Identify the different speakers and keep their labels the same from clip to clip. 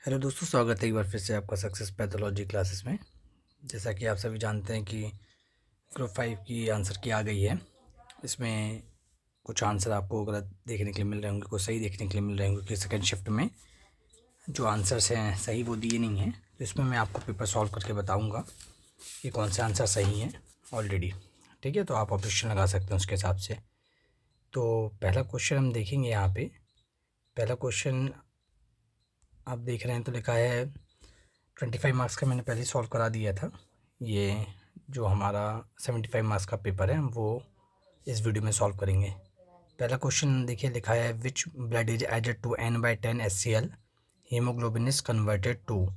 Speaker 1: Hello दोस्तों, स्वागत है एक बार फिर से आपका सक्सेस पैथोलॉजी क्लासेस में। जैसा कि आप सभी जानते हैं कि ग्रुप 5 की आंसर की आ गई है। इसमें कुछ आंसर आपको गलत देखने के लिए मिल रहे होंगे, कुछ सही देखने के लिए मिल रहे होंगे, क्योंकि सेकंड शिफ्ट में जो आंसर्स हैं सही वो दिए नहीं हैं। तो इसमें मैं आपको पेपर सॉल्व करके बताऊँगा कि कौन से आंसर सही हैं ऑलरेडी। ठीक है, तो आप ऑप्शन लगा सकते हैं उसके हिसाब से। तो पहला क्वेश्चन हम देखेंगे यहाँ पे। पहला क्वेश्चन आप देख रहे हैं तो लिखा है 25 मार्क्स का, मैंने पहले ही सॉल्व करा दिया था। ये जो हमारा 75 मार्क्स का पेपर है वो इस वीडियो में सॉल्व करेंगे। पहला क्वेश्चन देखिए, लिखा है which blood is added to N/10 HCl haemoglobin is converted to.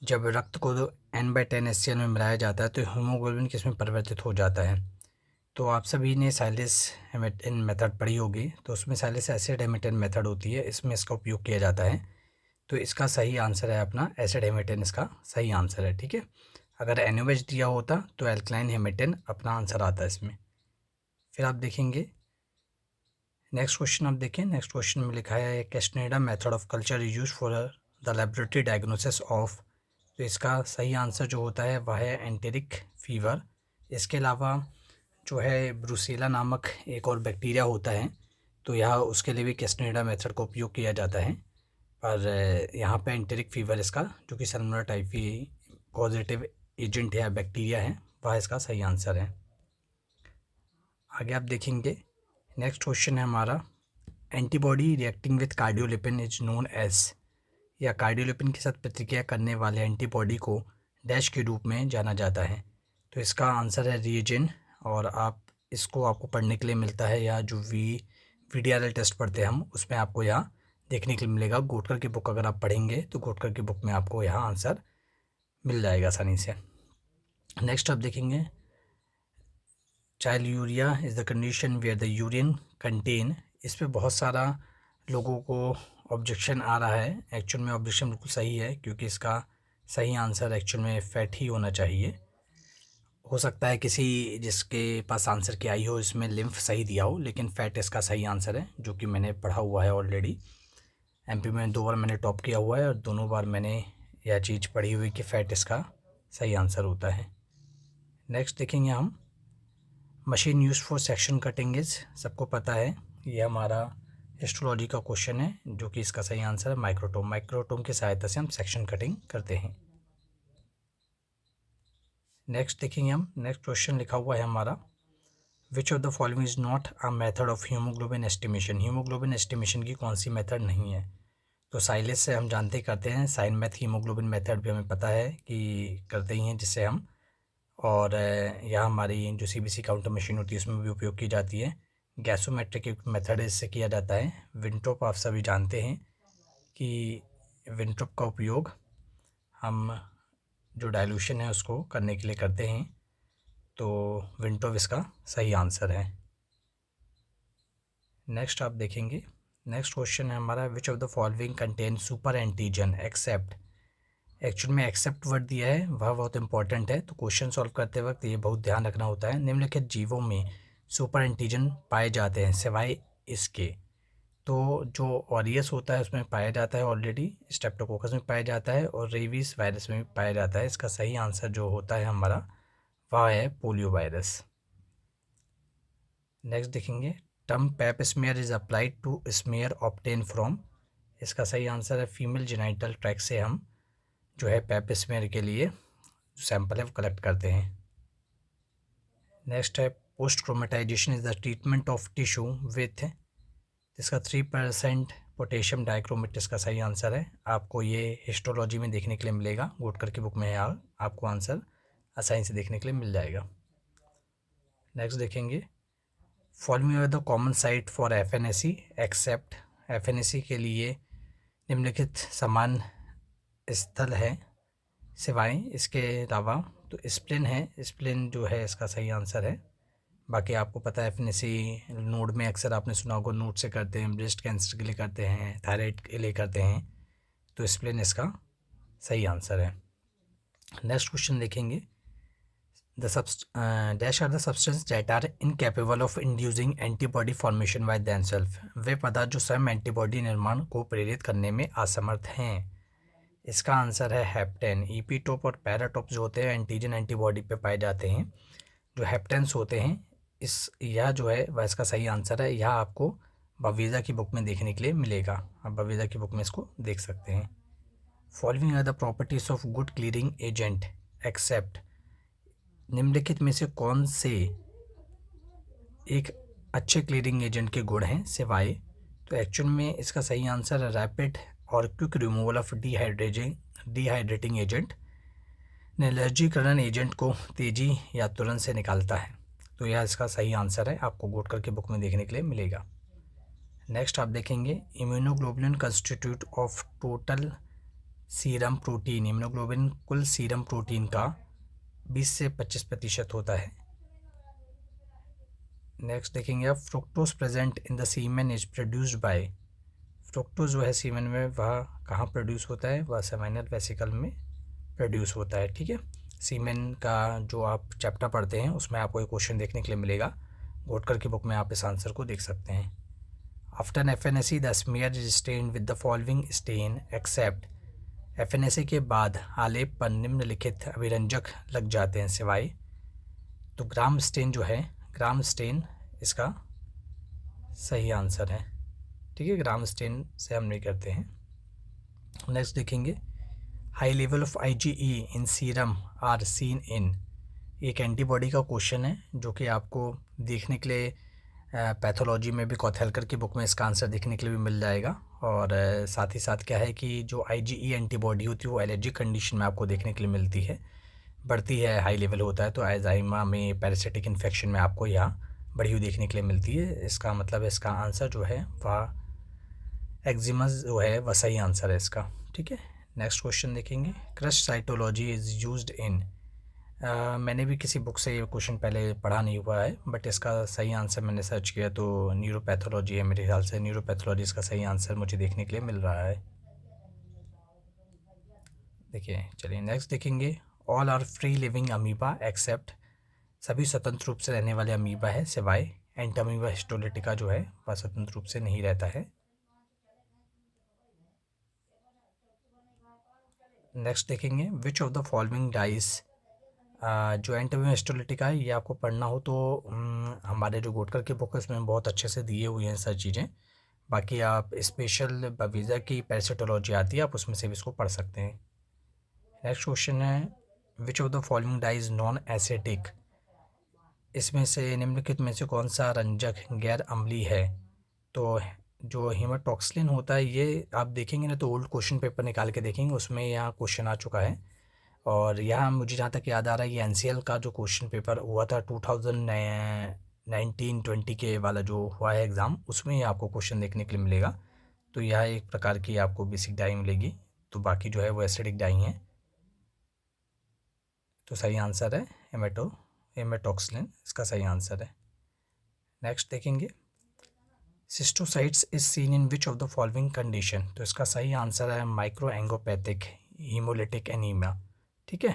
Speaker 1: जब रक्त को N/10 HCl में मिलाया जाता है तो हीमोग्लोबिन किस में परिवर्तित हो जाता है। तो आप सभी ने साइलेस हेमेटन मेथड पढ़ी होगी, तो उसमें साइलेस एसिड हेमेटन मेथड होती है, इसमें इसका उपयोग किया जाता है। तो इसका सही आंसर है अपना एसिड हेमेटन, इसका सही आंसर है। ठीक है, अगर NaOH दिया होता तो एल्कलाइन हेमेटन अपना आंसर आता है इसमें। फिर आप देखेंगे नेक्स्ट क्वेश्चन। आप देखें नेक्स्ट क्वेश्चन में लिखा है Castaneda method of culture is use for the laboratory diagnosis of. तो इसका सही आंसर जो होता है वह है एंटेरिक फीवर। इसके अलावा जो है ब्रुसेला नामक एक और बैक्टीरिया होता है, तो यहाँ उसके लिए भी कैस्टनेडा मेथड का उपयोग किया जाता है। पर यहाँ पे एंटेरिक फीवर इसका जो कि सल्मोनेला टाइफी पॉजिटिव एजेंट है, बैक्टीरिया है, वह इसका सही आंसर है। आगे आप देखेंगे नेक्स्ट क्वेश्चन है हमारा antibody reacting with cardiolipin is known as. या कार्डियोलिपिन के साथ प्रतिक्रिया करने वाले एंटीबॉडी को डैश के रूप में जाना जाता है। तो इसका आंसर है रिएजिन। और आप इसको आपको पढ़ने के लिए मिलता है, या जो VDRL टेस्ट पढ़ते हैं हम, उसमें आपको यहाँ देखने के लिए मिलेगा। गोटकर की बुक अगर आप पढ़ेंगे तो गोटकर की बुक में आपको यहाँ आंसर मिल जाएगा आसानी से। नेक्स्ट आप देखेंगे chyluria is the condition where the urine contain. इस पर बहुत सारा लोगों को ऑब्जेक्शन आ रहा है। एक्चुअल में ऑब्जेक्शन बिल्कुल सही है, क्योंकि इसका सही आंसर एक्चुअल में फैट ही होना चाहिए। हो सकता है किसी जिसके पास आंसर की आई हो इसमें लिम्फ सही दिया हो, लेकिन फैट इसका सही आंसर है, जो कि मैंने पढ़ा हुआ है ऑलरेडी। MP में 2 बार मैंने टॉप किया हुआ है और दोनों बार मैंने यह चीज़ पढ़ी हुई कि फ़ैट इसका सही आंसर होता है। नेक्स्ट देखेंगे हम machine use for section cutting is. सबको पता है ये हमारा हिस्टोलॉजी का क्वेश्चन है, जो कि इसका सही आंसर है माइक्रोटोम। माइक्रोटोम की सहायता से हम सेक्शन कटिंग करते हैं। नेक्स्ट देखेंगे हम नेक्स्ट क्वेश्चन लिखा हुआ है हमारा which of the following is not a method of haemoglobin estimation. Haemoglobin estimation की कौन सी मेथड नहीं है। तो साइलेस से हम जानते करते हैं, साइन मैथ हीमोग्लोबिन मेथड भी हमें पता है कि करते ही हैं जिससे हम। और यह हमारी जो CBC काउंटर मशीन होती है उसमें भी उपयोग की जाती है। गैसोमेट्रिक एक मेथड इससे किया जाता है। विंट्रोप आप सभी जानते हैं कि विंट्रोप का उपयोग हम जो डाइल्यूशन है उसको करने के लिए करते हैं। तो विंट्रोप इसका सही आंसर है। नेक्स्ट आप देखेंगे नेक्स्ट क्वेश्चन है हमारा which of the following contain super antigen except. Actual में एक्सेप्ट वर्ड दिया है, वह बहुत इंपॉर्टेंट है, तो क्वेश्चन सॉल्व करते वक्त ये बहुत ध्यान रखना होता है। निम्नलिखित जीवों में सुपर एंटीजन पाए जाते हैं सिवाय इसके। तो जो ऑरियस होता है उसमें पाया जाता है ऑलरेडी, स्ट्रेप्टोकोकस में पाया जाता है और रेबीज वायरस में भी पाया जाता है। इसका सही आंसर जो होता है हमारा वह है पोलियो वायरस। नेक्स्ट देखेंगे term pap smear is applied to smear obtain from. इसका सही आंसर है फीमेल जेनाइटल ट्रैक से हम जो है पैप स्मेयर के लिए सैंपल है वो कलेक्ट करते हैं। नेक्स्ट है post chromatization is the treatment of tissue with. इसका 3% पोटेशियम डाइक्रोमेट इसका सही आंसर है। आपको ये हिस्टोलॉजी में देखने के लिए मिलेगा, गोटकर की बुक में है, आपको आंसर आसानी से देखने के लिए मिल जाएगा। नेक्स्ट देखेंगे following are the common site for FNAC except. FNAC के लिए निम्नलिखित समान स्थल है सिवाय इसके अलावा। तो स्प्लिन है, स्प्लिन जो है इसका सही आंसर है। बाकी आपको पता है FNAC नोड में अक्सर आपने सुना होगा, नोड से करते हैं, ब्रेस्ट कैंसर के लिए करते हैं, थायराइड के लिए करते हैं। तो स्प्लिन इसका सही आंसर है। नेक्स्ट क्वेश्चन देखेंगे the dash are the substance that are incapable of inducing antibody formation by themselves. वे पदार्थ जो स्वयं एंटीबॉडी निर्माण को प्रेरित करने में असमर्थ हैं। इसका आंसर है हेप्टेन। ईपीटोप और पैराटोप जो होते हैं एंटीजन एंटीबॉडी पे पाए जाते हैं। जो हेप्टेन्स होते हैं यह जो है वह इसका सही आंसर है। यह आपको बवेजा की बुक में देखने के लिए मिलेगा। आप बवेजा की बुक में इसको देख सकते हैं। Following are the properties of good cleaning agent except, निम्नलिखित में से कौन से एक अच्छे क्लीनिंग एजेंट के गुण हैं सिवाय। तो एक्चुअल में इसका सही आंसर है रैपिड और quick removal of dehydrating agent. निर्जलीकरण एजेंट को तेजी या तुरंत से निकालता है। तो यह इसका सही आंसर है, आपको गोट करके बुक में देखने के लिए मिलेगा। नेक्स्ट आप देखेंगे immunoglobulin constitute of total serum protein. Immunoglobulin कुल सीरम प्रोटीन का 20 से 25% होता है। नेक्स्ट देखेंगे आप fructose present in the semen is produced by. Fructose जो है सीमेन में वह कहाँ प्रोड्यूस होता है, वह सेमिनल वेसिकल में प्रोड्यूस होता है। ठीक है, सीमेन का जो आप चैप्टर पढ़ते हैं उसमें आपको एक क्वेश्चन देखने के लिए मिलेगा। गोटकर की बुक में आप इस आंसर को देख सकते हैं। After FNAC the smear is stained with the following stain except. FNAC के बाद आलेप पर निम्नलिखित अभिरंजक लग जाते हैं सिवाय। तो ग्राम स्टेन जो है, ग्राम स्टेन इसका सही आंसर है। ठीक है, ग्राम स्टेन से हम नहीं करते हैं। नेक्स्ट देखेंगे high level of IgE in serum are seen in. एक एंटीबॉडी का क्वेश्चन है जो कि आपको देखने के लिए पैथोलॉजी में भी कॉथेलकर की बुक में इसका आंसर देखने के लिए भी मिल जाएगा। और साथ ही साथ क्या है कि जो IgE एंटीबॉडी होती है वो एलर्जिक कंडीशन में आपको देखने के लिए मिलती है, बढ़ती है, हाई लेवल होता है। तो एजाइमा में, पैरासिटिक इन्फेक्शन में आपको यहाँ बढ़ी हुई देखने के लिए मिलती है। इसका मतलब इसका आंसर जो है वह एक्जिमा जो है वह सही आंसर है इसका। ठीक है, नेक्स्ट क्वेश्चन देखेंगे crush cytology is used in. मैंने भी किसी बुक से ये क्वेश्चन पहले पढ़ा नहीं हुआ है, बट इसका सही आंसर मैंने सर्च किया तो न्यूरोपैथोलॉजी है। मेरे ख्याल से न्यूरोपैथोलॉजी इसका सही आंसर मुझे देखने के लिए मिल रहा है। देखिए, चलिए नेक्स्ट देखेंगे all are free living amoeba except. सभी स्वतंत्र रूप से रहने वाले अमीबा है सिवाय एंटामीबा हिस्टोलिटिका जो है वह स्वतंत्र रूप से नहीं रहता है। नेक्स्ट देखेंगे which of the following dyes. जो एंटामीबा हिस्टोलिटिका है ये आपको पढ़ना हो तो हमारे जो गोटकर के बुक है उसमें बहुत अच्छे से दिए हुए हैं सब चीज़ें। बाकी आप स्पेशल बवेजा की पैरासिटोलॉजी आती है, आप उसमें से भी इसको पढ़ सकते हैं। नेक्स्ट क्वेश्चन है which of the following dyes non acidic. इसमें से निम्नलिखित में से कौन सा रंजक गैर अम्लीय है। तो जो हीमाटॉक्सिलिन होता है ये आप देखेंगे ना तो ओल्ड क्वेश्चन पेपर निकाल के देखेंगे उसमें यहाँ क्वेश्चन आ चुका है। और यहाँ मुझे जहाँ तक याद आ रहा है ये NCL का जो क्वेश्चन पेपर हुआ था 2019-20 के वाला जो हुआ है एग्ज़ाम, उसमें ही आपको क्वेश्चन देखने के लिए मिलेगा। तो यह एक प्रकार की आपको बेसिक डाई मिलेगी, तो बाकी जो है वो एसिडिक डाई हैं। तो सही आंसर है हीमाटॉक्सिलिन, इसका सही आंसर है। नेक्स्ट देखेंगे schistocytes is seen in which of the following condition. तो इसका सही आंसर है माइक्रो एंगोपैथिक हीमोलिटिक एनीमिया। ठीक है,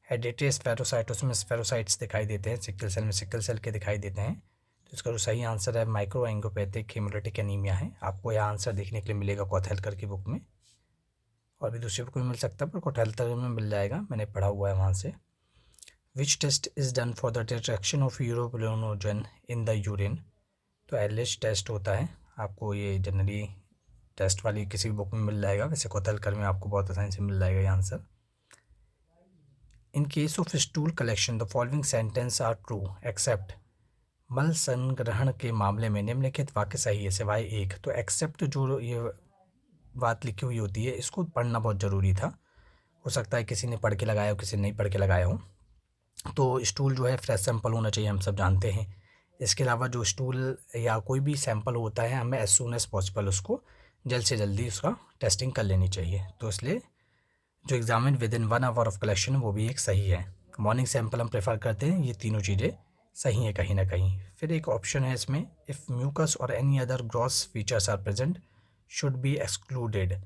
Speaker 1: हेरेडिटरी स्फेरोसाइटोसिस में स्फेरोसाइट्स दिखाई देते हैं, सिकल सेल में सिकल सेल के दिखाई देते हैं। तो इसका जो सही आंसर है माइक्रो एंगोपैथिक हीमोलिटिक एनीमिया है। आपको यह आंसर देखने के लिए मिलेगा कॉथेलकर की बुक में, और भी दूसरी बुक में मिल सकता है पर कॉथेलकर में मिल जाएगा, मैंने पढ़ा हुआ है वहाँ से। Which test is done for the detection of urobilinogen in the urine. तो एलिश टेस्ट होता है, आपको ये जनरली टेस्ट वाली किसी भी बुक में मिल जाएगा, वैसे कॉथेलकर में आपको बहुत आसानी से मिल जाएगा ये answer. In case of stool collection the following sentence are true except. मल संग्रहण के मामले में निम्नलिखित वाक्य सही है सिवाय एक। तो एक्सेप्ट जो ये बात लिखी हुई होती है इसको पढ़ना बहुत ज़रूरी था। हो सकता है किसी ने पढ़ के लगाया हो, किसी ने नहीं पढ़ के लगाया हो। तो स्टूल जो है फ्रेश सैंपल होना चाहिए, हम सब जानते हैं। इसके अलावा जो स्टूल या कोई भी सैंपल होता है हमें एज सून एज़ पॉसिबल उसको जल्द से जल्दी उसका टेस्टिंग कर लेनी चाहिए। तो इसलिए जो examine with in 1 hour of collection वो भी एक सही है। मॉर्निंग सैंपल हम प्रेफर करते हैं, ये तीनों चीज़ें सही हैं कहीं ना कहीं। फिर एक ऑप्शन है इसमें if mucus or any other gross features are present should be excluded.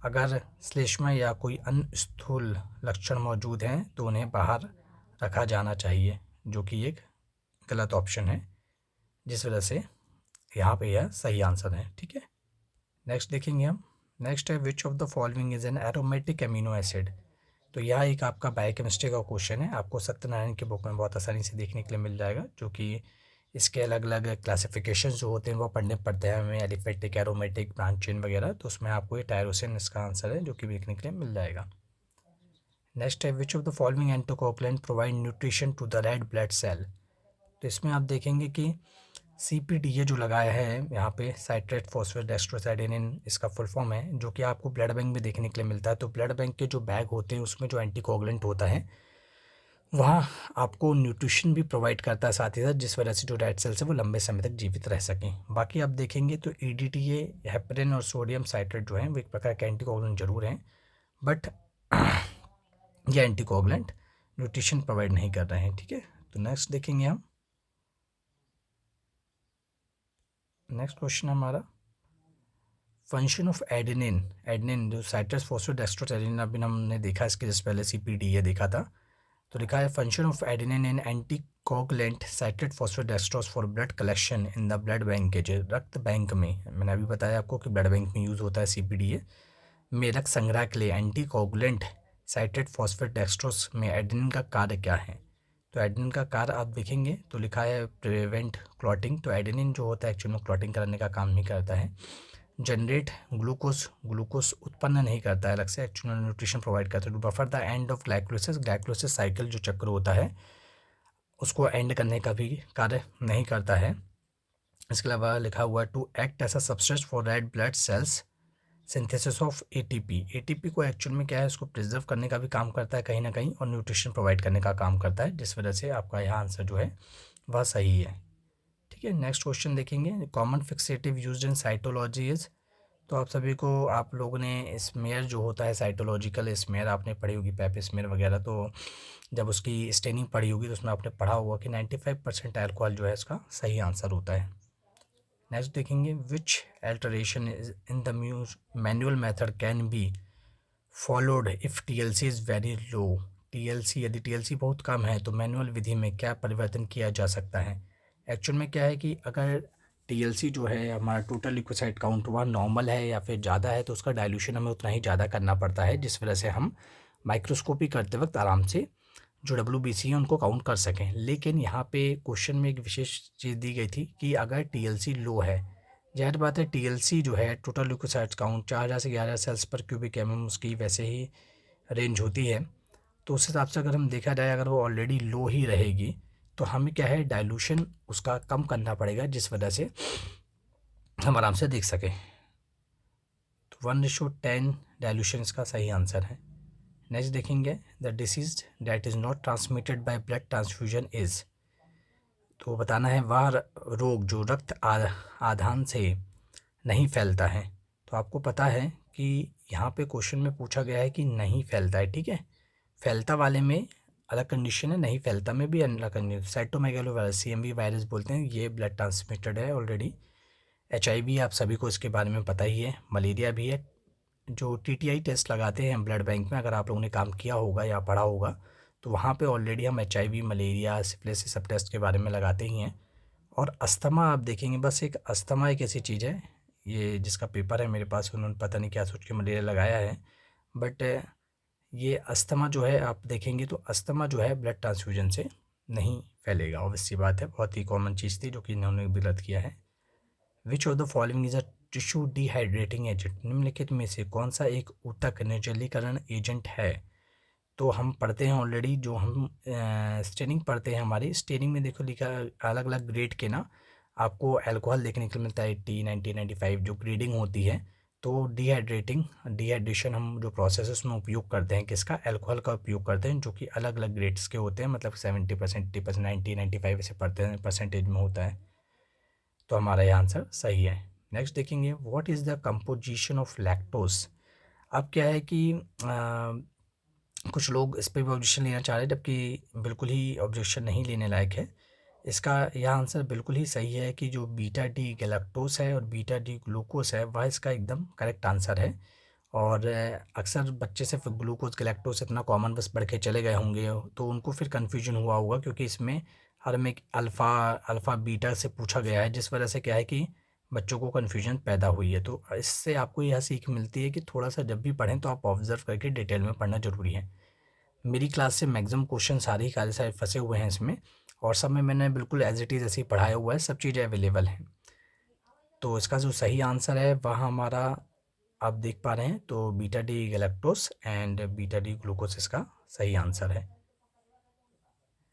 Speaker 1: अगर श्लेष्मा या कोई अन्य स्थूल लक्षण मौजूद हैं तो उन्हें बाहर रखा जाना चाहिए, जो कि एक गलत ऑप्शन है, जिस वजह से यहाँ पे यह सही आंसर है। ठीक है, नेक्स्ट देखेंगे हम नेक्स्ट है which of the following is an aromatic amino acid. तो यह एक आपका बायोकेमिस्ट्री का क्वेश्चन है, आपको सत्यनारायण की बुक में बहुत आसानी से देखने के लिए मिल जाएगा, जो कि इसके अलग अलग क्लासिफिकेशन जो होते हैं वो पढ़ने पड़ते हैं हमें, एलिफेटिक, एरोमेटिक, ब्रांच चेन वगैरह। तो उसमें आपको ये टायरोसिन इसका आंसर है, जो कि देखने के लिए मिल जाएगा। नेक्स्ट है which of the following anticoagulant provide nutrition to the red blood cell. तो इसमें आप देखेंगे कि CPDA जो लगाया है यहाँ पे, साइट्रेट फॉस्फेटडेस्ट्रोसाइडिनिन इसका फुल फॉर्म है, जो कि आपको ब्लड बैंक में देखने के लिए मिलता है। तो ब्लड बैंक के जो बैग होते हैं उसमें जो एंटीकोगुलेंट होता है वहाँ आपको न्यूट्रिशन भी प्रोवाइड करता है साथ ही साथ, जिस वजह से जो रेड सेल्स है वो लंबे समय तक जीवित रह सकें। बाकी आप देखेंगे तो EDTA, हेपरिन और सोडियम साइट्रेट जो हैं वो एक प्रकार के एंटीकोगुलेंट जरूर हैं, बट ये एंटीकोगुलेंट न्यूट्रिशन प्रोवाइड नहीं कर रहे हैं। ठीक है, तो नेक्स्ट देखेंगे हम। नेक्स्ट क्वेश्चन हमारा फंक्शन ऑफ एडेनिन। एडेनिन जो साइट्रस फॉस्फोडेस्ट्रोसाइडिन अभी हमने देखा, इसके जस्ट पहले CPDA देखा था। तो लिखा है function of adenine in anticoagulant citrate phosphodextrose for blood collection in the blood bank के, जो रक्त बैंक में, मैंने अभी बताया आपको कि ब्लड बैंक में यूज़ होता है CPDA में रक्त संग्रह के लिए। एंटीकोगुलेंट साइट्रेट फॉस्फोडेस्ट्रोस में एडेनिन का कार्य क्या है। तो एडेनिन का कार्य आप देखेंगे तो लिखा है प्रिवेंट क्लॉटिंग। तो एडेनिन जो होता है एक्चुअली में क्लॉटिंग करने का काम नहीं करता है। जनरेट ग्लूकोज उत्पन्न नहीं करता है अलग से, एक्चुअल न्यूट्रिशन प्रोवाइड करता है। To buffer the end of glycolysis cycle जो चक्र होता है उसको एंड करने का भी कार्य नहीं करता है। इसके अलावा लिखा हुआ to act as a substrate for red blood cells synthesis of ATP को एक्चुअल में क्या है, उसको प्रिजर्व करने का भी काम करता है कहीं ना कहीं, और न्यूट्रिशन प्रोवाइड करने का काम करता है, जिस वजह से आपका यह आंसर जो है वह सही है। ठीक है, नेक्स्ट क्वेश्चन देखेंगे। Common fixative used in cytology is. तो आप सभी को, आप लोगों ने स्मेयर जो होता है, साइटोलॉजिकल स्मेयर आपने पढ़ी होगी, पेप स्मेयर वगैरह। तो जब उसकी स्टेनिंग पढ़ी होगी तो उसमें आपने पढ़ा होगा कि 95% अल्कोहल जो है इसका सही आंसर होता है। नेक्स्ट देखेंगे which alteration is in the manual method can be followed if TLC is very low. यदि TLC बहुत कम है तो मैनुअल विधि में क्या परिवर्तन किया जा सकता है। एक्चुअल में क्या है कि अगर TLC जो है हमारा टोटल ल्यूकोसाइट काउंट वह नॉर्मल है या फिर ज़्यादा है तो उसका डाइल्यूशन हमें उतना ही ज़्यादा करना पड़ता है, जिस वजह से हम माइक्रोस्कोपी करते वक्त आराम से जो WBC है उनको काउंट कर सकें। लेकिन यहाँ पे क्वेश्चन में एक विशेष चीज़ दी गई थी कि अगर TLC लो है, जाहिर बात है TLC जो है टोटल ल्यूकोसाइट्स काउंट 4000 से 11 सेल्स पर क्यूबिक mm उसकी वैसे ही रेंज होती है। तो उस हिसाब से अगर हम देखा जाए, अगर वो ऑलरेडी लो ही रहेगी तो हमें क्या है, डाइल्यूशन उसका कम करना पड़ेगा, जिस वजह से हम आराम से देख सकें। तो 1:10 डाइल्यूशन इसका सही आंसर है। नेक्स्ट देखेंगे the disease that is not transmitted by blood transfusion is. तो बताना है वह रोग जो रक्त आधान से नहीं फैलता है। तो आपको पता है कि यहाँ पे क्वेश्चन में पूछा गया है कि नहीं फैलता है। ठीक है, फैलता वाले में अलग कंडीशन है, नहीं फैलता में भी अलग कंडीशन। साइटोमेगालोवायरस CMV वायरस बोलते हैं, ये ब्लड ट्रांसमिटेड है ऑलरेडी। HIV आप सभी को इसके बारे में पता ही है, मलेरिया भी है। जो TTI टेस्ट लगाते हैं ब्लड बैंक में, अगर आप लोगों ने काम किया होगा या पढ़ा होगा तो वहाँ पे ऑलरेडी हम HIV, मलेरिया, सिफिलिस सब टेस्ट के बारे में लगाते ही हैं। और अस्थमा आप देखेंगे, बस एक अस्थमा एक ऐसी चीज़ है, ये जिसका पेपर है मेरे पास, उन्होंने पता नहीं क्या सोच के मलेरिया लगाया है, बट ये अस्थमा जो है आप देखेंगे तो अस्थमा जो है ब्लड ट्रांसफ्यूजन से नहीं फैलेगा। ऑब्वियस सी बात है, बहुत ही कॉमन चीज़ थी जो कि इन्होंने गलत किया है। Which of the following is a tissue dehydrating agent. निम्नलिखित में से कौन सा एक ऊतक निर्जलीकरण एजेंट है। तो हम पढ़ते हैं ऑलरेडी, जो हम स्टेनिंग पढ़ते हैं, हमारी स्टेनिंग में देखो लिखा अलग अलग ग्रेड के ना आपको अल्कोहल देखने के लिए मिलता है, 80, 90, 95 जो ग्रेडिंग होती है। तो डिहाइड्रेशन हम जो प्रोसेस है उसमें उपयोग करते हैं किसका, अल्कोहल का उपयोग करते हैं, जो कि अलग अलग ग्रेड्स के होते हैं, मतलब 70%, 80%, 90, 95 ऐसे पढ़ते हैं परसेंटेज में होता है। तो हमारा ये आंसर सही है। नेक्स्ट देखेंगे what is the composition of lactose. अब क्या है कि कुछ लोग इस पर भी ऑब्जेक्शन लेना चाह रहे हैं, जबकि बिल्कुल ही ऑब्जेक्शन नहीं लेने लायक है। इसका यह आंसर बिल्कुल ही सही है कि जो βD गैलेक्टोस है और βD ग्लूकोस है वह इसका एकदम करेक्ट आंसर है। और अक्सर बच्चे सिर्फ ग्लूकोज गैलेक्टोस इतना कॉमन बस पढ़ के चले गए होंगे, तो उनको फिर कन्फ्यूजन हुआ होगा, क्योंकि इसमें हर में अल्फ़ा बीटा से पूछा गया है, जिस वजह से क्या है कि बच्चों को कन्फ्यूजन पैदा हुई है। तो इससे आपको यह सीख मिलती है कि थोड़ा सा जब भी पढ़ें तो आप ऑब्जर्व करके डिटेल में पढ़ना ज़रूरी है। मेरी क्लास से मैक्सिमम क्वेश्चन सारे फंसे हुए हैं इसमें, और सब में मैंने बिल्कुल एज इट इज़ ऐसे ही पढ़ाया हुआ है, सब चीज़ें अवेलेबल हैं। तो इसका जो सही आंसर है वह हमारा आप देख पा रहे हैं, तो beta D galactose and beta D glucose इसका सही आंसर है।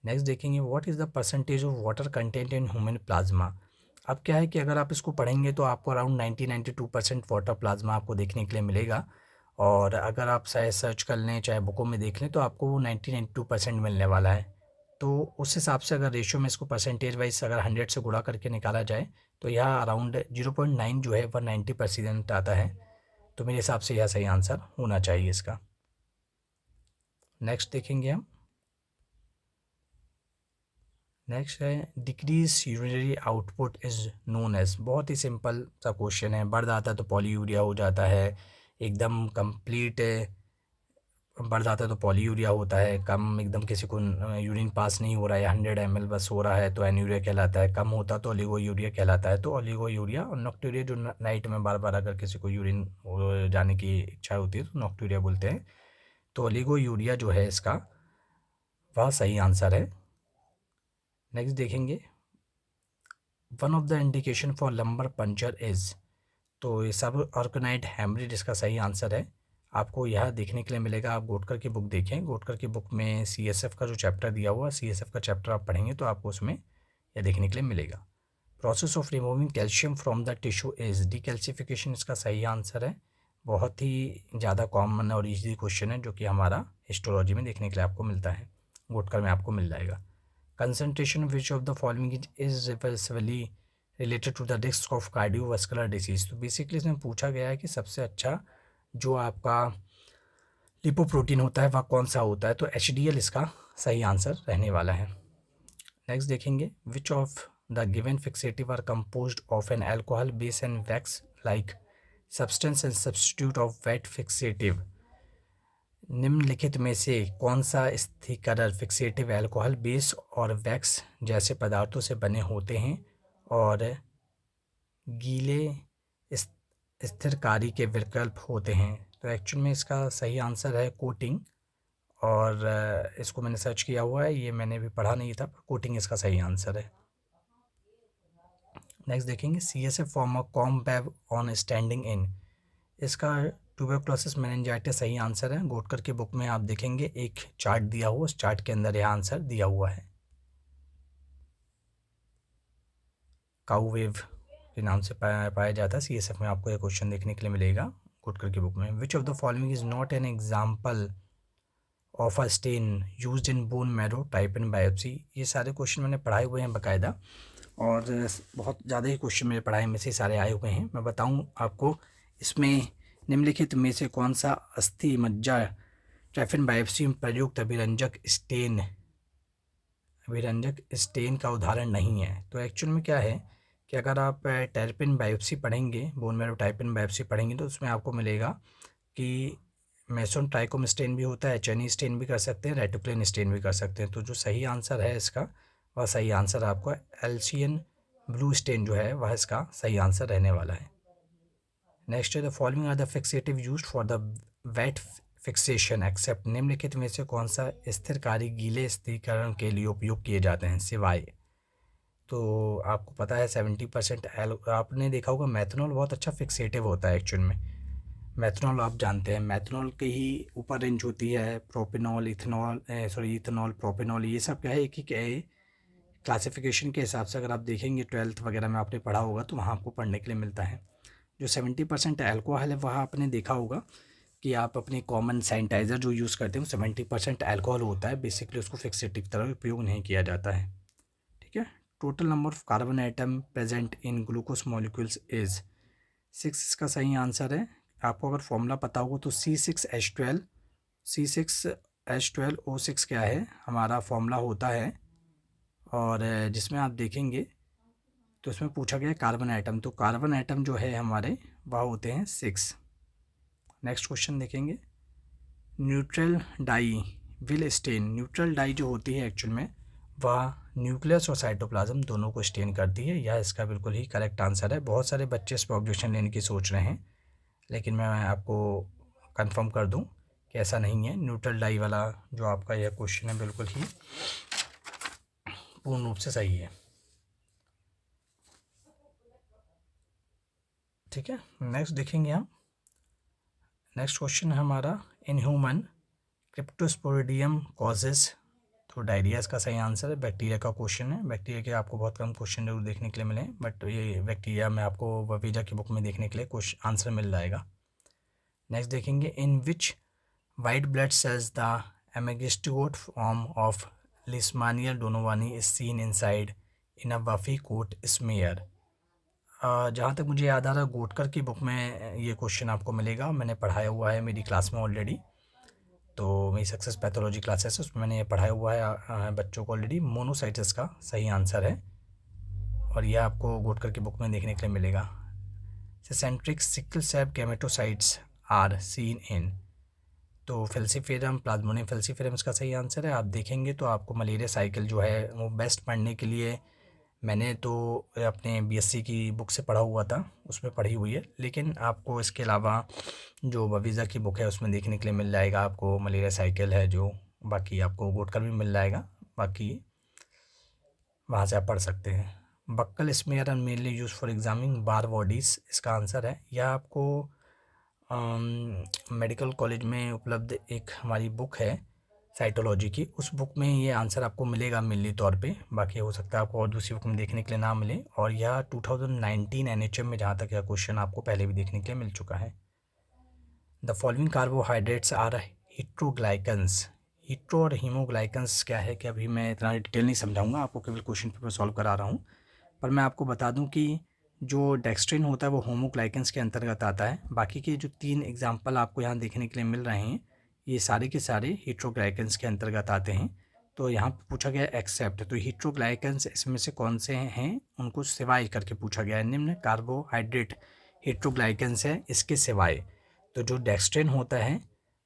Speaker 1: नेक्स्ट देखेंगे, what is the percentage of water content in human plasma. अब क्या है कि अगर आप इसको पढ़ेंगे तो आपको अराउंड 92% वाटर प्लाज्मा आपको देखने के लिए मिलेगा, और अगर आप चाहे सर्च कर लें चाहे बुकों में देख लें तो आपको वो 92% मिलने वाला है। तो उस हिसाब से अगर रेशियो में इसको परसेंटेज वाइज अगर 100 से गुणा करके निकाला जाए तो यह अराउंड 0.9 जो है वह 90% आता है। तो मेरे हिसाब से यह सही आंसर होना चाहिए इसका। नेक्स्ट देखेंगे हम, नेक्स्ट है decrease urinary output is known as. बहुत ही सिंपल सा क्वेश्चन है, बढ़ जाता है तो पॉलीयूरिया हो जाता है, एकदम कंप्लीट बढ़ जाता है तो पॉलीयूरिया होता है, कम एकदम किसी को यूरिन पास नहीं हो रहा है 100 ml बस हो रहा है तो एन्यूरिया कहलाता है, कम होता तो ओलिगोयूरिया कहलाता है। तो ओलिगोयूरिया और नॉक्टूरिया जो नाइट में बार बार अगर किसी को यूरिन जाने की इच्छा होती है तो नॉक्टूरिया बोलते हैं। तो ओलिगोयूरिया जो है इसका वह सही आंसर है। नेक्स्ट देखेंगे, one of the indication for lumbar puncture is. तो ये सब ऑर्गेनाइड हेमरेज इसका सही आंसर है। आपको यह देखने के लिए मिलेगा, आप गोटकर की बुक देखें, गोटकर की बुक में CSF का जो चैप्टर दिया हुआ, CSF का चैप्टर आप पढ़ेंगे तो आपको उसमें यह देखने के लिए मिलेगा। Process of removing calcium from the tissue is. Decalcification इसका सही आंसर है। बहुत ही ज़्यादा कॉमन और ईजी क्वेश्चन है जो कि हमारा हिस्टोलॉजी में देखने के लिए आपको मिलता है, गोटकर में आपको मिल जाएगा। Concentration which of the following is reversibly related to the risk of cardiovascular disease. तो बेसिकली इसमें पूछा गया है कि सबसे अच्छा जो आपका लिपोप्रोटीन होता है वह कौन सा होता है, तो HDL इसका सही आंसर रहने वाला है। नेक्स्ट देखेंगे, which of the given fixative are composed of an alcohol base and wax like substance and substitute of wet fixative. निम्नलिखित में से कौन सा स्थिरीकरण फिक्सेटिव अल्कोहल बेस और वैक्स जैसे पदार्थों से बने होते हैं और गीले स्थिरकारी के विकल्प होते हैं। तो एक्चुअल में इसका सही आंसर है कोटिंग, और इसको मैंने सर्च किया हुआ है, ये मैंने भी पढ़ा नहीं था, पर कोटिंग इसका सही आंसर है। नेक्स्ट देखेंगे, CSF form a cobweb on standing in. इसका ट्यूबरक्लोसिस मेनिंजाइटिस सही आंसर है। गोटकर की बुक में आप देखेंगे एक चार्ट दिया हुआ, उस चार्ट के अंदर यह आंसर दिया हुआ है। काउवेव के नाम से पाया जाता है। CSF में आपको यह क्वेश्चन देखने के लिए मिलेगा गोटकर की बुक में। Which of the following is not an example of a stain used in bone marrow type in biopsy. ये सारे क्वेश्चन मैंने पढ़ाए हुए हैं बाकायदा, और बहुत ज़्यादा ही क्वेश्चन मेरे पढ़ाई में से सारे आए हुए हैं। मैं बताऊं आपको, इसमें निम्नलिखित में से कौन सा अस्थि मज्जा ट्रैफिन बायोप्सी में प्रयुक्त अभिरंजक स्टेन का उदाहरण नहीं है। तो एक्चुअल में क्या है कि अगर आप टैरपिन बायोप्सी पढ़ेंगे, बोन मैरो टाइपिन बायोप्सी पढ़ेंगे, तो उसमें आपको मिलेगा कि मेसोन ट्राइकोम स्टेन भी होता है, चेनी स्टेन भी कर सकते हैं, रेटिकुलिन स्टेन भी कर सकते हैं। तो जो सही आंसर है इसका, वह सही आंसर आपको एल्सियन ब्लू स्टेन जो है वह इसका सही आंसर रहने वाला है। नेक्स्ट है, the following are the fixative used for the wet fixation except. निम्नलिखित में से कौन सा स्थिरकारी गीले स्थिरीकरण के लिए उपयोग किए जाते हैं सिवाय। तो आपको पता है 70% आपने देखा होगा मैथनॉल बहुत अच्छा फिक्सेटिव होता है एक्चुअल में। मैथनॉल आप जानते हैं, मैथनॉल के ही ऊपर रेंज होती है, प्रोपिनॉल, इथेनॉल, प्रोपिनॉल, ये सब क्या है एक ही क्लासिफिकेशन के हिसाब से अगर आप देखेंगे 12th वगैरह में आपने पढ़ा होगा तो वहाँ आपको पढ़ने के लिए मिलता है। जो 70% अल्कोहल है वह आपने देखा होगा कि आप अपनी कॉमन सैनिटाइज़र जो यूज़ करते हैं 70% अल्कोहल होता है, बेसिकली उसको फिक्सेटिव तरह उपयोग नहीं किया जाता है। ठीक है। Total number of carbon atom present in glucose molecules is 6 इसका सही आंसर है। आपको अगर फॉर्मूला पता होगा तो C6H12O6 क्या है हमारा फॉर्मूला होता है, और जिसमें आप देखेंगे तो इसमें पूछा गया है कार्बन आइटम, तो कार्बन आइटम जो है हमारे वह होते हैं 6। नेक्स्ट क्वेश्चन देखेंगे, neutral dye will stain. Neutral dye जो होती है एक्चुअल में वह न्यूक्लियस और साइटोप्लाज्म दोनों को स्टेन करती है। यह इसका बिल्कुल ही करेक्ट आंसर है। बहुत सारे बच्चे इस पर ऑब्जेक्शन लेने की सोच रहे हैं, लेकिन मैं आपको कंफर्म कर दूं कि ऐसा नहीं है। न्यूट्रल डाई वाला जो आपका यह क्वेश्चन है बिल्कुल ही पूर्ण रूप से सही है। ठीक है, नेक्स्ट देखेंगे हम। नेक्स्ट क्वेश्चन है हमारा, इन ह्यूमन क्रिप्टोस्पोरिडियम कॉजेज, तो डायरिया इसका सही आंसर है। बैक्टीरिया का क्वेश्चन है। बैक्टीरिया के आपको बहुत कम क्वेश्चन जरूर देखने के लिए मिले, बट ये बैक्टीरिया में आपको ववीजा की बुक में देखने के लिए क्वेश्चन आंसर मिल जाएगा। नेक्स्ट देखेंगे, in which white blood cells the एमेगिस्टोट form of Leishmania donovani is seen inside in a buffy coat smear. जहाँ तक मुझे याद आ रहा है, गोटकर की बुक में ये क्वेश्चन आपको मिलेगा। मैंने पढ़ाया हुआ है मेरी क्लास में ऑलरेडी, तो मेरी सक्सेस पैथोलॉजी क्लासेस है उसमें मैंने ये पढ़ाया हुआ है बच्चों को ऑलरेडी। मोनोसाइटिस का सही आंसर है, और यह आपको गोटकर की बुक में देखने के लिए मिलेगा। Centric sickle cell gametocytes are seen in, तो फेल्सीफेरम प्लाज्मोनियम फेल्सीफेरम इसका सही आंसर है। आप देखेंगे तो आपको मलेरिया साइकिल जो है वो बेस्ट पढ़ने के लिए, मैंने तो अपने बीएससी की बुक से पढ़ा हुआ था, उसमें पढ़ी हुई है, लेकिन आपको इसके अलावा जो ववीज़ा की बुक है उसमें देखने के लिए मिल जाएगा। आपको मलेरिया साइकिल है जो, बाकी आपको गोटकर भी मिल जाएगा, बाकी वहाँ से आप पढ़ सकते हैं। Buccal smear and mainly use for examining Barr bodies इसका आंसर है। यह आपको मेडिकल कॉलेज में उपलब्ध एक हमारी बुक है साइटोलॉजी की, उस बुक में ये आंसर आपको मिलेगा मिलनी तौर पे। बाकी हो सकता है आपको और दूसरी बुक में देखने के लिए ना मिले, और यह 2019 एनएचएम में जहाँ तक यह क्वेश्चन आपको पहले भी देखने के लिए मिल चुका है। The following carbohydrates are heteroglycans. Hetero और हीमोग्लाइकन्स क्या है कि अभी मैं इतना डिटेल नहीं समझाऊंगा आपको, केवल क्वेश्चन पेपर सॉल्व करा रहा हूँ। पर मैं आपको बता दूं कि जो डेक्स्ट्रिन होता है वो होमोग्लाइकन्स के अंतर्गत आता है। बाकी के जो 3 एग्जाम्पल आपको यहाँ देखने के लिए मिल रहे हैं, ये सारे के सारे हीट्रोग्लाइकन्स के अंतर्गत आते हैं। तो यहाँ पे पूछा गया एक्सेप्ट, तो हीट्रोग्लाइकन्स इसमें से कौन से हैं उनको सिवाय करके पूछा गया है। निम्न कार्बोहाइड्रेट हीट्रोग्लाइकन्स है इसके सिवाय। तो जो डेक्स्ट्रिन होता है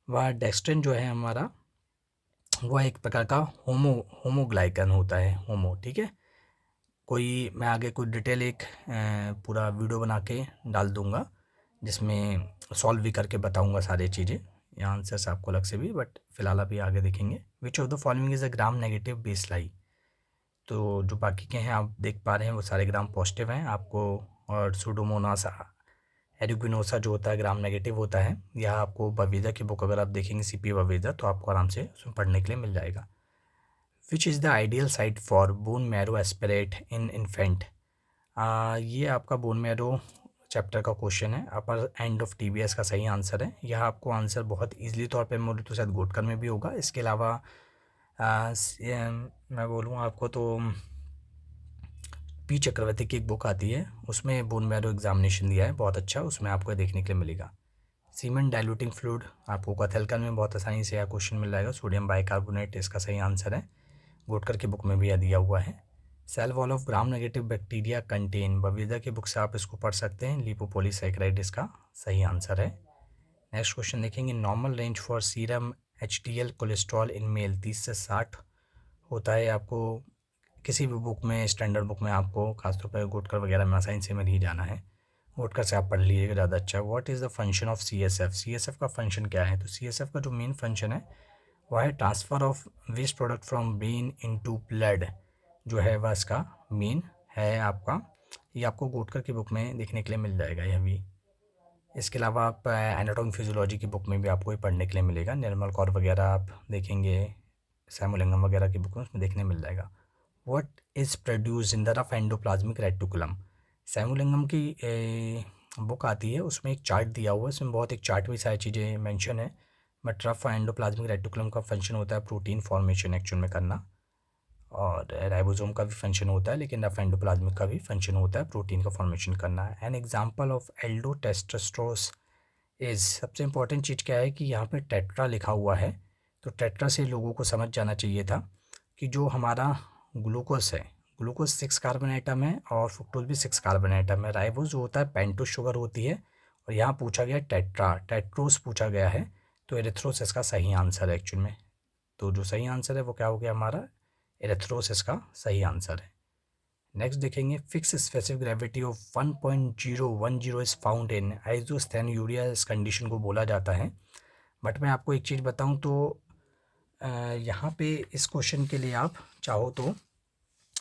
Speaker 1: वह डेक्स्ट्रिन जो है हमारा, वह एक प्रकार का होमोग्लाइकन होता है, होमो। ठीक है, कोई मैं आगे कोई डिटेल एक पूरा वीडियो बना के डाल दूंगा जिसमें सॉल्व भी करके बताऊंगा सारी चीज़ें, यहाँ आंसर्स आपको अलग से भी, बट फिलहाल अभी आगे देखेंगे। Which of the following is a gram negative bacilli, तो जो बाकी के हैं आप देख पा रहे हैं वो सारे ग्राम पॉजिटिव हैं आपको, और सुडोमोनास एरुबिनोसा जो होता है ग्राम नेगेटिव होता है। यह आपको ववीजा की बुक अगर आप देखेंगे सीपी ववीजा तो आपको आराम से उसमें पढ़ने के लिए मिल जाएगा। Which is the ideal site for bone marrow aspirate in infant, ये आपका बोन मैरो चैप्टर का क्वेश्चन है। अपर एंड ऑफ टीबीएस का सही आंसर है। यह आपको आंसर बहुत ईजिली तौर पे बोलूँ तो शायद गोटकर में भी होगा। इसके अलावा मैं बोलूँ आपको तो पी चक्रवर्ती की एक बुक आती है, उसमें बोन मैरो एग्जामिनेशन दिया है बहुत अच्छा, उसमें आपको देखने के लिए मिलेगा। सीमेंट डाइल्यूटिंग फ्लूइड आपको कथेलकन में बहुत आसानी से यह क्वेश्चन मिल जाएगा। सोडियम बाइकार्बोनेट इसका सही आंसर है, गोटकर की बुक में भी यह दिया हुआ है। Cell wall of gram negative bacteria contain, बवीदा की बुक से आप इसको पढ़ सकते हैं। लिपोपोलीसैकेराइड इसका सही आंसर है। नेक्स्ट क्वेश्चन देखेंगे, normal range for serum HDL cholesterol in male 30 से 60 होता है। आपको किसी भी बुक में, स्टैंडर्ड बुक में आपको खासतौर पर गोटकर वगैरह में आसानी से में नहीं जाना है, गोटकर से आप पढ़ लीजिएगा ज़्यादा अच्छा है। What is the function of CSF, CSF का फंक्शन क्या है, तो सीएसएफ का जो मेन फंक्शन है वह है transfer of waste product from brain into blood, जो है वह इसका मेन है आपका। ये आपको गोटकर की बुक में देखने के लिए मिल जाएगा यह भी। इसके अलावा आप एनाटॉमी फिजियोलॉजी की बुक में भी आपको ये पढ़ने के लिए मिलेगा। निर्मल कौर वगैरह आप देखेंगे, सैमुलिंगम वगैरह की बुक में उसमें देखने मिल जाएगा। What is produce in the rough endoplasmic reticulum, सैमुलिंगम की बुक आती है, उसमें एक चार्ट दिया हुआ है, इसमें बहुत एक चार्ट में सारी चीज़ें मेंशन है। बट रफ एंडोप्लाज्मिक रेटिकुलम का फंक्शन होता है प्रोटीन फॉर्मेशन एक्चुअल में करना, और राइबोसोम का भी फंक्शन होता है, लेकिन रफ एंडोप्लाज्मिक का भी फंक्शन होता है प्रोटीन का फॉर्मेशन करना। एन एग्जाम्पल ऑफ एल्डोटेस्टोस्टेरोस इज़, सबसे इंपॉर्टेंट चीज़ क्या है कि यहाँ पे टेट्रा लिखा हुआ है, तो टेट्रा से लोगों को समझ जाना चाहिए था कि जो हमारा ग्लूकोज है, ग्लूकोज 6 कार्बन आइटम है और फ्रुक्टोज भी 6 कार्बन आइटम है। राइबोस जो होता है पेंटोस शुगर होती है, और यहाँ पूछा गया टेट्रा, टेट्रोस पूछा गया है, तो एरिथ्रोस इसका सही आंसर है एक्चुअल में। तो जो सही आंसर है वो क्या हो गया हमारा, एरेथ्रोस इसका सही आंसर है। नेक्स्ट देखेंगे, fix specific gravity of 1.010 is found in isosthenuria, इस कंडीशन को बोला जाता है। बट मैं आपको एक चीज़ बताऊं तो यहाँ पे इस क्वेश्चन के लिए आप चाहो तो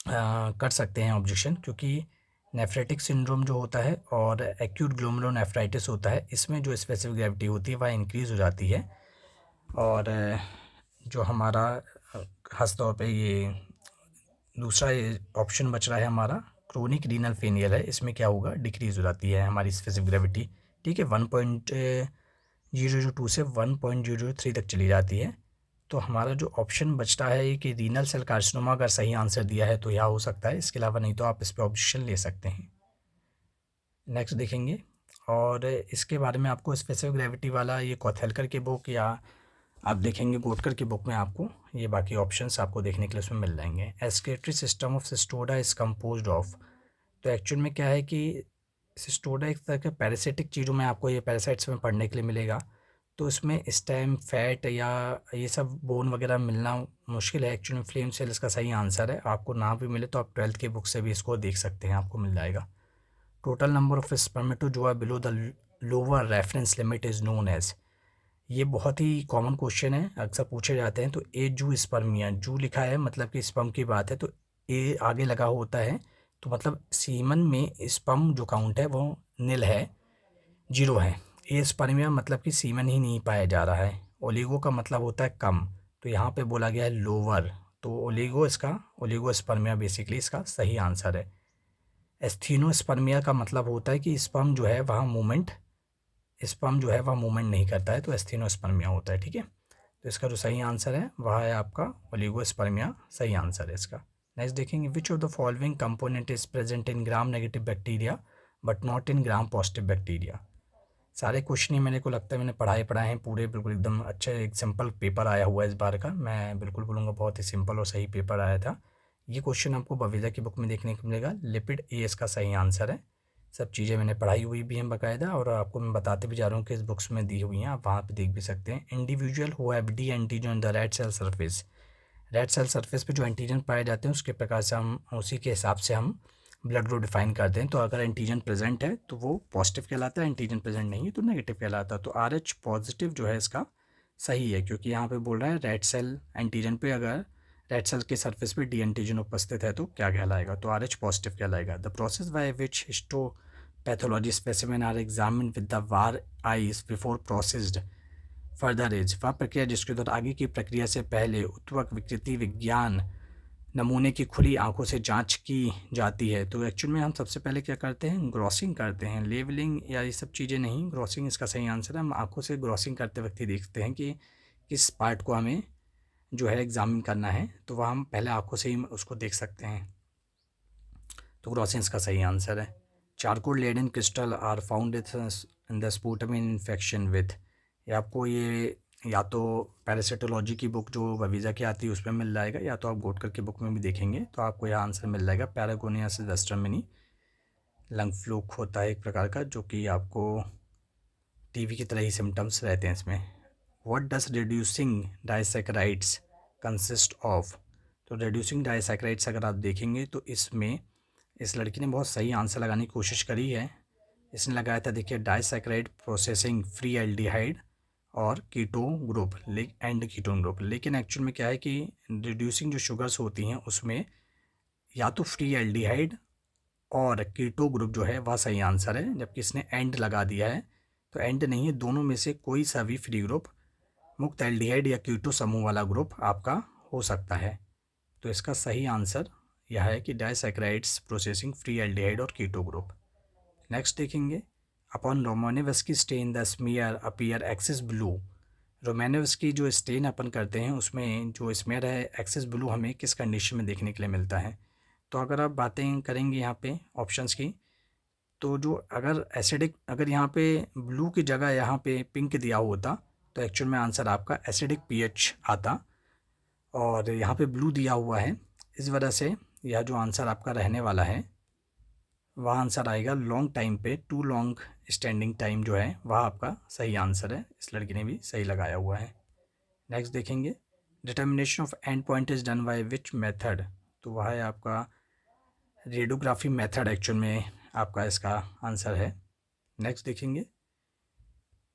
Speaker 1: कर सकते हैं ऑब्जेक्शन, क्योंकि नेफ्रेटिक सिंड्रोम जो होता है और एक्यूट ग्लोमेरुलोनेफ्राइटिस होता है, इसमें जो स्पेसिफिक ग्रेविटी होती है वह इंक्रीज़ हो जाती है। और जो हमारा खास तौर पे ये दूसरा ऑप्शन बच रहा है हमारा क्रोनिक रीनल फेलियर है, इसमें क्या होगा, डिक्रीज़ हो जाती है हमारी स्पेसिफिक ग्रेविटी। ठीक है, 1.002 से 1.003 तक चली जाती है। तो हमारा जो ऑप्शन बचता है कि रीनल सेल कार्सिनोमा, अगर सही आंसर दिया है तो यह हो सकता है, इसके अलावा नहीं तो आप इस पर ऑब्जेक्शन ले सकते हैं। नेक्स्ट देखेंगे, और इसके बारे में आपको स्पेसिफिक ग्रेविटी वाला ये कॉथेलकर की बुक या आप देखेंगे गोटकर की बुक में आपको ये बाकी ऑप्शंस आपको देखने के लिए उसमें मिल जाएंगे। Excretory system of cestoda is composed of, तो एक्चुअल में क्या है कि सिस्टोडा एक तरह के पैरासिटिक चीज़ों में आपको ये पैरासाइट्स में पढ़ने के लिए मिलेगा। तो इसमें स्टेम, फैट या ये सब बोन वगैरह मिलना मुश्किल है। एक्चुअली फ्लेम सेल इसका सही आंसर है। आपको ना भी मिले तो आप 12th की बुक से भी इसको देख सकते हैं, आपको मिल जाएगा। Total number of spermatozoa below the lower reference limit is known as, ये बहुत ही कॉमन क्वेश्चन है, अक्सर पूछे जाते हैं। तो ए जू स्पर्मिया, जू लिखा है मतलब कि स्पर्म की बात है, तो ए आगे लगा होता है, तो मतलब सीमन में स्पर्म जो काउंट है वो नील है, 0 है। ए स्पर्मिया मतलब कि सीमन ही नहीं पाया जा रहा है। ओलिगो का मतलब होता है कम, तो यहाँ पे बोला गया है लोअर, तो ओलिगो स्पर्मिया बेसिकली इसका सही आंसर है। एस्थीनोस्पर्मिया का मतलब होता है कि स्पर्म जो है वह मूवमेंट नहीं करता है, तो एस्थीनोस्पर्मिया होता है। ठीक है, तो इसका जो सही आंसर है वह है आपका ओलिगोस्पर्मिया, सही आंसर है इसका। नेक्स्ट देखेंगे, which of the following component is present in gram negative bacteria but not in gram positive bacteria. सारे क्वेश्चन ही मेरे को लगता है मैंने पढ़ाए हैं पूरे, बिल्कुल एकदम अच्छा एक सिंपल पेपर आया हुआ है इस बार का। मैं बिल्कुल बोलूँगा बहुत ही सिंपल और सही पेपर आया था। ये क्वेश्चन आपको बवेजा की बुक में देखने को मिलेगा। लिपिड ए इसका सही आंसर है। सब चीज़ें मैंने पढ़ाई हुई भी हैं बाकायदा, और आपको मैं बताते भी जा रहा हूँ कि इस बुक्स में दी हुई हैं, आप वहाँ पे देख भी सकते हैं। Individual who have D antigen the red cell surface, red cell surface पे जो एंटीजन पाए जाते हैं उसके प्रकार से हम उसी के हिसाब से हम ब्लड ग्रुप डिफाइन करते हैं। तो अगर एंटीजन प्रेजेंट है तो वो पॉजिटिव कहलाता है, एंटीजन प्रेजेंट नहीं है तो नेगेटिव कहलाता है। तो RH पॉजिटिव जो है इसका सही है, क्योंकि यहाँ पे बोल रहा है रेड सेल एंटीजन पे, अगर रेड सेल के सरफेस पे डी एंटीजन उपस्थित है तो क्या कहलाएगा, तो RH पॉजिटिव कहलाएगा। The process by which histopathology specimen are examine with the bare eyes before processed further as, वह प्रक्रिया जिसके द्वारा आगे की प्रक्रिया से पहले उत्तक विकृति विज्ञान नमूने की खुली आंखों से जांच की जाती है। तो एक्चुअल में हम सबसे पहले क्या करते हैं, ग्रॉसिंग करते हैं, लेवलिंग या ये सब चीज़ें नहीं, ग्रॉसिंग इसका सही आंसर है। हम आंखों से ग्रॉसिंग करते वक्त ही देखते हैं कि किस पार्ट को हमें जो है एग्जामिन करना है, तो वह हम पहले आंखों से ही उसको देख सकते हैं। तो ग्रॉसिंग इसका सही आंसर है। Charcot Leyden crystal are found in the sputum infection with, या आपको ये या तो पैरासिटोलॉजी की बुक जो बवीजा की आती है उसमें मिल जाएगा, या तो आप गोटकर की बुक में भी देखेंगे तो आपको यह आंसर मिल जाएगा। पैरागोनियासिस वेस्टर्मिनी लंग फ्लूक होता है एक प्रकार का, जो कि आपको टीवी की तरह ही सिम्टम्स रहते हैं इसमें। What does reducing disaccharides consist of, तो रिड्यूसिंग डाइसैकेराइड्स अगर आप देखेंगे तो इसमें इस लड़की ने बहुत सही आंसर लगाने की कोशिश करी है। इसने लगाया था, देखिए, डाइसैकेराइड प्रोसेसिंग फ्री एल्डिहाइड और keto group and ketone group. लेकिन एक्चुअल में क्या है कि रिड्यूसिंग जो शुगर्स होती हैं उसमें या तो फ्री एल्डिहाइड और कीटो ग्रुप जो है वह सही आंसर है, जबकि इसने एंड लगा दिया है। तो एंड नहीं है, दोनों में से कोई सा भी फ्री ग्रुप, मुक्त एल्डिहाइड या कीटो समूह वाला ग्रुप आपका हो सकता है। तो इसका सही आंसर यह है कि डाइसैकेराइड्स प्रोसेसिंग फ्री एल्डिहाइड और कीटो ग्रुप। नेक्स्ट देखेंगे, upon Romanowsky stain the smear appear excess blue, Romanowsky जो स्टेन अपन करते हैं उसमें जो स्मेयर है एक्सिस ब्लू हमें किस कंडीशन में देखने के लिए मिलता है। तो अगर आप बातें करेंगे यहाँ पे ऑप्शंस की, तो जो अगर एसिडिक, अगर यहाँ पे ब्लू की जगह यहाँ पे पिंक दिया होता तो एक्चुअल में आंसर आपका एसिडिक पीएच आता, और यहाँ पे ब्लू दिया हुआ है, इस वजह से यह जो आंसर आपका रहने वाला है वह आंसर आएगा लॉन्ग टाइम पे, टू लॉन्ग स्टैंडिंग टाइम जो है वह आपका सही आंसर है। इस लड़की ने भी सही लगाया हुआ है। नेक्स्ट देखेंगे, determination of and point is done by which method, तो वह है आपका रेडियोग्राफी मेथड एक्चुअल में आपका इसका आंसर है। नेक्स्ट देखेंगे,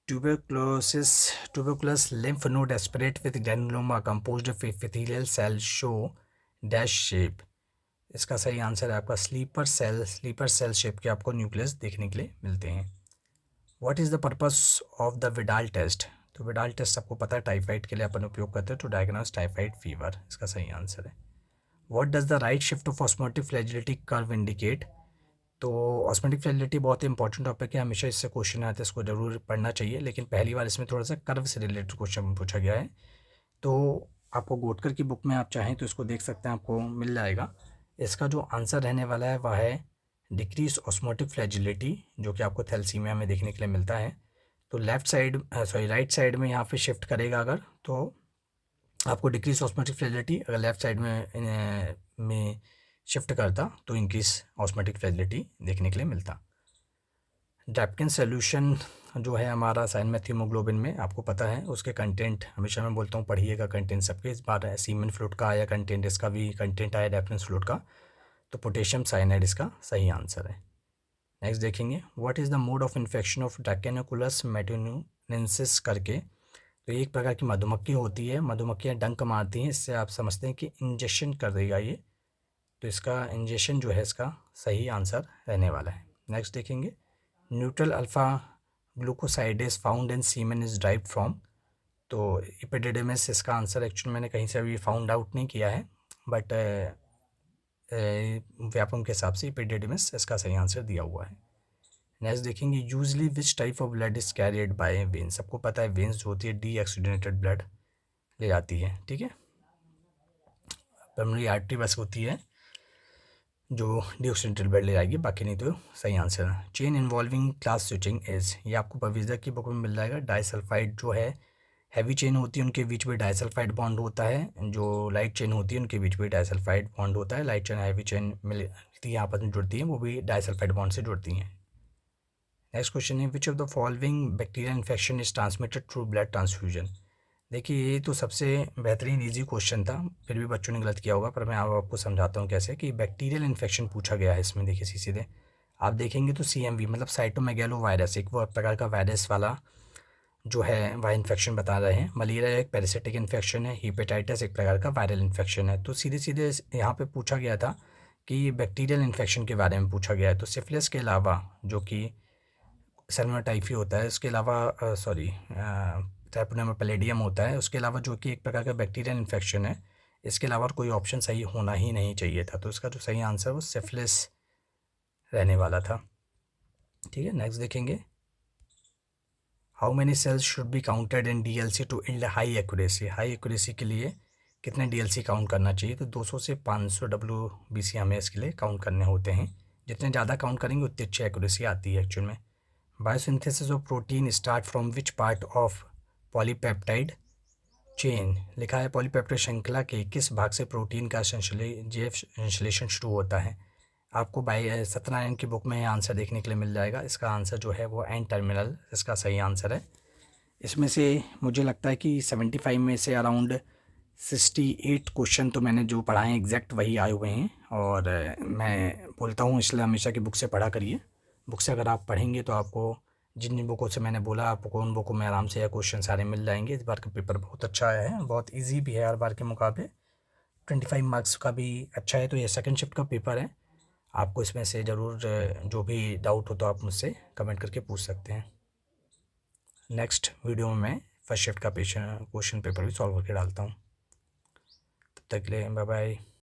Speaker 1: tuberculous lymph node aspirate with granuloma composed of epithelial cell show dash shape, इसका सही आंसर है आपका स्लीपर सेल शेप के आपको न्यूक्लियस देखने के लिए मिलते हैं। What is the purpose of the Widal test, तो विडाल टेस्ट आपको पता है टाइफाइड के लिए अपन उपयोग करते हैं, टू डायग्नोस टाइफाइड फीवर, इसका सही आंसर है। What does the right shift of osmotic fragility curve indicate, तो ऑस्मोटिक फ्लैजिलिटी बहुत ही इंपॉर्टेंट टॉपिक है, हमेशा इससे क्वेश्चन आते हैं, इसको जरूर पढ़ना चाहिए, लेकिन पहली बार इसमें थोड़ा सा कर्व से रिलेटेड क्वेश्चन पूछा गया है। तो आपको गोटकर की बुक में आप चाहें तो इसको देख सकते हैं, आपको मिल जाएगा। इसका जो आंसर रहने वाला है वह है डिक्रीज ऑस्मोटिक फ्लैजिलिटी, जो कि आपको थैलेसीमिया में देखने के लिए मिलता है। तो राइट साइड में यहाँ पे शिफ्ट करेगा अगर, तो आपको डिक्रीज ऑस्मोटिक फ्लैजिलिटी, अगर लेफ्ट साइड में शिफ्ट करता तो इंक्रीज ऑस्मोटिक फ्लैजिलिटी देखने के लिए मिलता। ड्रैपकिन सोल्यूशन जो है हमारा साइन में हीमोग्लोबिन में, आपको पता है उसके कंटेंट, हमेशा मैं बोलता हूँ पढ़िएगा कंटेंट सबके, इस बार सीमेन फ्लूइड का आया कंटेंट, इसका भी कंटेंट आया ड्रैपकिन फ्लूइड का, तो पोटेशियम साइनाइड इसका सही आंसर है। नेक्स्ट देखेंगे, what is the mode of infection of Dracunculus medinensis करके, तो एक प्रकार की मधुमक्खी होती है, मधुमक्खियाँ डंक मारती हैं, इससे आप समझते हैं कि इंजेक्शन कर देगा ये, तो इसका इंजेक्शन जो है इसका सही आंसर रहने वाला है। नेक्स्ट देखेंगे, neutral alpha glucosidase found in semen is drive from, तो इपिडिडिमिस इसका आंसर एक्चुअली मैंने कहीं से अभी फाउंड आउट नहीं किया है, बट व्यापम के हिसाब से इपिडिडिमिस इसका सही आंसर दिया हुआ है। नेक्स्ट देखेंगे, usually which type of blood is carried by veins, सबको पता है वेन्स जो होती है डीऑक्सीजनेटेड ब्लड ले जाती है, ठीक है। पल्मोनरी आर्टरी बस होती है जो डीऑक्सीजनेटेड ब्लड ले जाएगी, बाकी नहीं तो सही आंसर है। Chain involving class switching is, ये आपको पवित्रा की बुक में मिल जाएगा। डाइसल्फाइड जो है हैवी चेन होती है, उनके बीच में डाइसल्फाइड बॉन्ड होता है, जो लाइट चेन होती है उनके बीच में डाइसल्फाइड बॉन्ड होता है। लाइट चेन हैवी चेन मिलती है आपस में जुड़ती हैं, वो भी डाइसल्फाइड बॉन्ड से जुड़ती हैं। नेक्स्ट क्वेश्चन है, which of the following bacterial infection is transmitted through blood transfusion, देखिए ये तो सबसे बेहतरीन इजी क्वेश्चन था, फिर भी बच्चों ने गलत किया होगा, पर मैं आपको समझाता हूँ कैसे, कि बैक्टीरियल इन्फेक्शन पूछा गया है इसमें। देखिए सीधे आप देखेंगे तो CMV मतलब साइटोमेगैलो वायरस, एक वो प्रकार का वायरस वाला जो है वह इन्फेक्शन बता रहे हैं। मलेरिया एक पैरासिटिक इन्फेक्शन है, हेपेटाइटिस एक प्रकार का वायरल इन्फेक्शन है। तो सीधे सीधे यहाँ पे पूछा गया था कि बैक्टीरियल इन्फेक्शन के बारे में पूछा गया है। तो सिफिलिस के अलावा जो कि सल्मोनेला टाइफी होता है, उसके अलावा ट्राइपोनेमा पैलेडियम होता है, उसके अलावा जो कि एक प्रकार का बैक्टीरियल इन्फेक्शन है, इसके अलावा कोई ऑप्शन सही होना ही नहीं चाहिए था। तो इसका जो सही आंसर वो सिफिलिस रहने वाला था, ठीक है। नेक्स्ट देखेंगे, how many cells should be counted in DLC to yield high accuracy, high accuracy के लिए कितने DLC काउंट करना चाहिए, तो 200 से 500 WBC हमें इसके लिए काउंट करने होते हैं। जितने ज़्यादा काउंट करेंगे उतनी अच्छी एक्यूरेसी आती है एक्चुअल में। Biosynthesis of protein start from which part of polypeptide chain, लिखा है पॉलीपेप्टाइड श्रृंखला के किस भाग से प्रोटीन का जैव संश्लेषण शुरू होता है। आपको सत्यनारायण की बुक में आंसर देखने के लिए मिल जाएगा। इसका आंसर जो है वो एन टर्मिनल इसका सही आंसर है। इसमें से मुझे लगता है कि 75 में से अराउंड 68 क्वेश्चन तो मैंने जो पढ़ाए हैं एग्जैक्ट वही आए हुए हैं, और मैं बोलता हूँ इसलिए हमेशा की बुक से पढ़ा करिए। बुक से अगर आप पढ़ेंगे तो आपको जिन जिन बुकों से मैंने बोला आपको उन बुकों में आराम से यह क्वेश्चन सारे मिल जाएंगे। इस बार का पेपर बहुत अच्छा आया है, बहुत इजी भी है हर बार के मुकाबले। 25 मार्क्स का भी अच्छा है। तो ये सेकंड शिफ्ट का पेपर है, आपको इसमें से ज़रूर जो भी डाउट हो तो आप मुझसे कमेंट करके पूछ सकते हैं। नेक्स्ट वीडियो में मैं फर्स्ट शिफ्ट का क्वेश्चन पेपर भी सॉल्व करके डालता हूँ। तब तक के लिए बाय बाय।